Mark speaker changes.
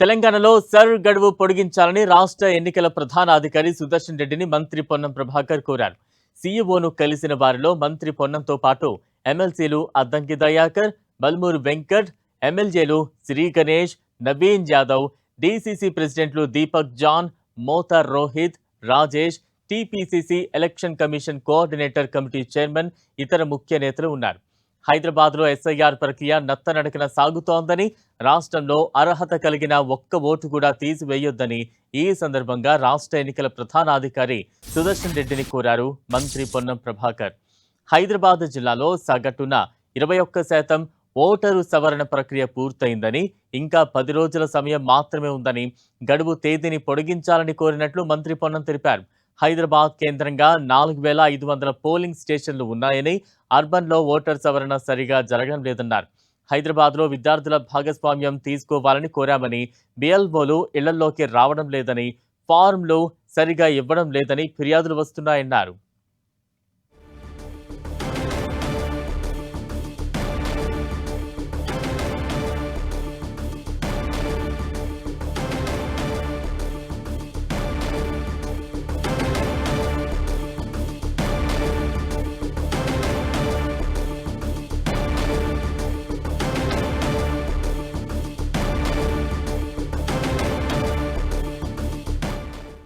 Speaker 1: తెలంగాణలో సర్ గడువు పొడిగించాలని రాష్ట్ర ఎన్నికల ప్రధాన అధికారి సుదర్శన్ రెడ్డిని మంత్రి పొన్నం ప్రభాకర్ కోరారు. సీఈఓను కలిసిన వారిలో మంత్రి పొన్నంతో పాటు ఎమ్మెల్సీలు అద్దంకి దయాకర్, బల్మూరు వెంకట్, ఎమ్మెల్యేలు శ్రీ గణేష్, నవీన్ యాదవ్, డీసీసీ ప్రెసిడెంట్లు దీపక్ జాన్, మోతార్ Rohit, Rajesh, TPCC election commission coordinator committee chairman, ఇతర ముఖ్య నేతలు ఉన్నారు. హైదరాబాద్లో ఎస్ఐఆర్ ప్రక్రియ నత్తనడకన సాగుతోందని, రాష్ట్రంలో అర్హత కలిగిన ఒక్క ఓటు కూడా తీసివేయొద్దని ఈ సందర్భంగా రాష్ట్ర ఎన్నికల ప్రధానాధికారి సుదర్శన్ రెడ్డిని కోరారు మంత్రి పొన్నం ప్రభాకర్. హైదరాబాద్ జిల్లాలో సగటున 21% ఓటరు సవరణ ప్రక్రియ పూర్తయిందని, ఇంకా 10 రోజుల సమయం మాత్రమే ఉందని, గడువు తేదీని పొడిగించాలని కోరినట్లు మంత్రి పొన్నం తెలిపారు. హైదరాబాద్ కేంద్రంగా 4500 పోలింగ్ స్టేషన్లు ఉన్నాయని, అర్బన్లో ఓటర్ సవరణ సరిగా జరగడం లేదన్నారు. హైదరాబాద్లో విద్యార్థుల భాగస్వామ్యం తీసుకోవాలని కోరామని, బిఎల్ఓలు ఇళ్లలోకి రావడం లేదని, ఫారంలు సరిగా ఇవ్వడం లేదని ఫిర్యాదులు వస్తున్నాయన్నారు.